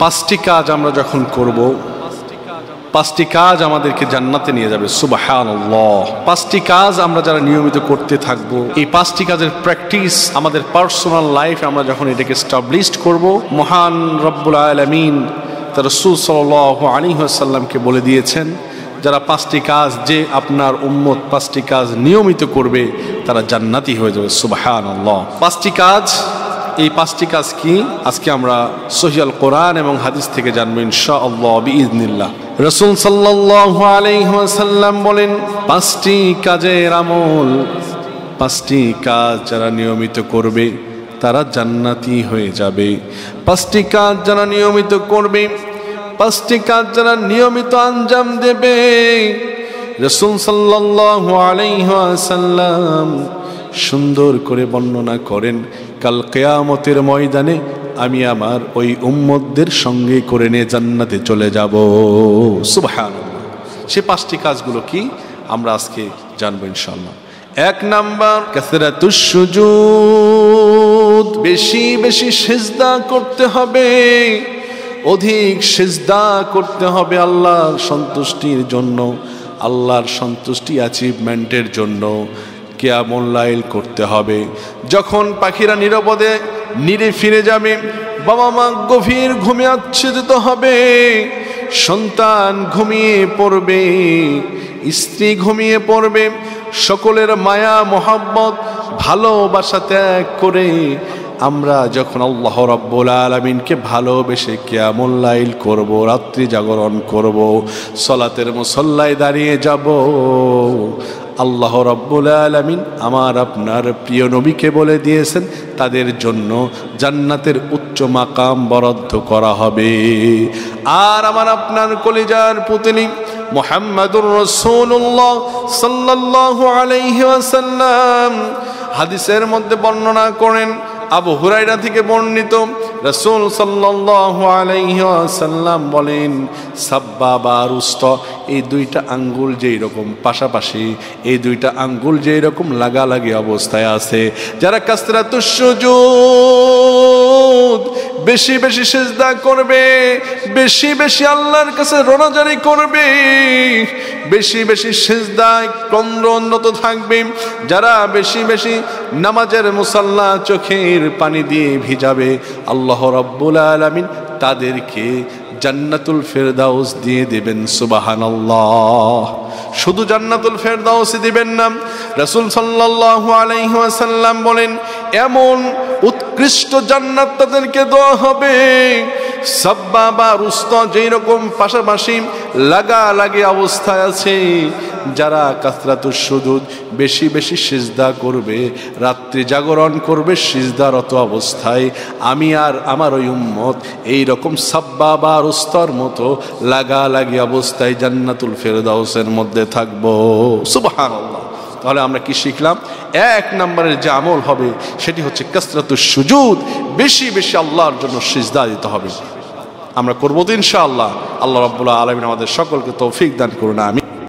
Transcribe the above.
পাঁচটি কাজ আমরা যখন করব, পাঁচটি কাজ আমাদেরকে জান্নাতে নিয়ে যাবে। সুবহানাল্লাহ। পাঁচটি কাজ আমরা যারা নিয়মিত করতে থাকব, এই পাঁচটি কাজের প্র্যাকটিস আমাদের পার্সোনাল লাইফে আমরা যখন এটাকে এস্টাবলিশড করব, মহান রব্বুল আলামিন তার রাসূল সাল্লাল্লাহু আলাইহি ওয়াসাল্লামকে বলে দিয়েছেন, যারা পাঁচটি কাজ, যে আপনার উম্মত পাঁচটি কাজ নিয়মিত করবে তারা জান্নাতি হয়ে যাবে। সুবহানাল্লাহ। পাঁচটি কাজ, এই পাঁচটি কাজ কি আজকে আমরা সহিহুল কোরআন এবং হাদিস থেকে জানবো ইনশাআল্লাহ বিইজনিল্লাহ। রাসূল সাল্লাল্লাহু আলাইহি ওয়াসাল্লাম বলেন, পাঁচটি কাজের আমল, পাঁচটি কাজ যারা নিয়মিত করবে তারা জান্নাতি হয়ে যাবে। পাঁচটি কাজ যারা নিয়মিত করবে, পাঁচটি কাজ যারা নিয়মিত আঞ্জাম দেবে, রাসূল সাল্লাল্লাহু আলাইহি ওয়াসাল্লাম সুন্দর করে বর্ণনা করেন, কাল কিয়ামতের ময়দানে আমি আমার ওই উম্মতদের সঙ্গে করে নিয়ে জান্নাতে চলে যাব। সুবহানাল্লাহ। সে পাঁচটি কাজগুলো কি আমরা আজকে জানবো ইনশাআল্লাহ। এক নাম্বার, কাসরাতুস সুজুদ, বেশি বেশি সিজদা করতে হবে, অধিক সিজদা করতে হবে আল্লাহর সন্তুষ্টির জন্য, আল্লাহর সন্তুষ্টি অ্যাচিভমেন্টের জন্য কিয়ামুল লাইল করতে হবে। যখন পাখিরা নিরাপদে নিরে ফিরে যাবে, বাবা মা গভীর ঘুমে আচ্ছাদিত হবে, সন্তান ঘুমিয়ে পড়বে, স্ত্রী ঘুমিয়ে পড়বে, সকলের মায়া মোহাব্বত ভালোবাসা ত্যাগ করে আমরা যখন আল্লাহ রাব্বুল আলামিনকে ভালোবেসে কিয়ামুল লাইল করব, রাত্রি জাগরণ করব, সালাতের মুসল্লায় দাঁড়িয়ে যাব, আল্লাহ রাব্বুল আলামিন আমার আপনার প্রিয় নবীকে বলে দিয়েছেন তাদের জন্য জান্নাতের উচ্চ মাকাম বরাদ্দ করা হবে। আর আমার আপনার কলিজার পুতলি মুহাম্মাদুর রাসূলুল্লাহ সাল্লাল্লাহু আলাইহি ওয়াসাল্লাম হাদিসের মধ্যে বর্ণনা করেন, আবু হুরায়রা থেকে বর্ণিত, রাসূল সাল্লাল্লাহু আলাইহি ওয়াসাল্লাম বলেন, সাব্বাবা আর উস্তা, এই দুইটা আঙ্গুল যেই রকম পাশাপাশি, এই দুইটা আঙ্গুল যেই রকম লাগালাগি অবস্থায় আছে, যারা কাসরাতুস সুজুদ, বেশি বেশি সিজদা করবে, বেশি বেশি আল্লাহর কাছে রোনাজারি করবে, বেশি বেশি সিজদায় ক্রন্দনরত থাকবে, যারা বেশি বেশি নামাজের মুসাল্লা চোখের পানি দিয়ে ভিজাবে, আল্লাহ রাব্বুল আলামিন তাদেরকে জান্নাতুল ফেরদাউস দিয়ে দিবেন। সুবহানাল্লাহ। শুধু জান্নাতুল ফেরদাউস দিবেন না, রাসূল সাল্লাল্লাহু আলাইহি ওয়াসাল্লাম বলেন, এমন উৎকৃষ্ট জান্নাত তাদেরকে দেওয়া হবে, সাব্বাবা রুস্তা যেই রকম পাশাপাশি লাগালাগি অবস্থায় আছে, যারা কাসরাতুস সুজুদ বেশি বেশি সিজদা করবে, রাত্রি জাগরণ করবে সিজদারত অবস্থায়, আমি আর আমার ওই উম্মত এই রকম সাব্বাবা রুস্তার মতো লাগালাগি অবস্থায় জান্নাতুল ফেরদাউসের মধ্যে থাকবো। সুবহানাল্লাহ। তাহলে আমরা কি শিখলাম? এক নম্বরের যে আমল হবে সেটি হচ্ছে কাসরাতুস সুজুদ, বেশি বেশি আল্লাহর জন্য সিজদা দিতে হবে। আমরা করবো তো ইনশাআল্লাহ। আল্লাহ রাব্বুল আলামিন আমাদের সকলকে তৌফিক দান করুন। আমিন।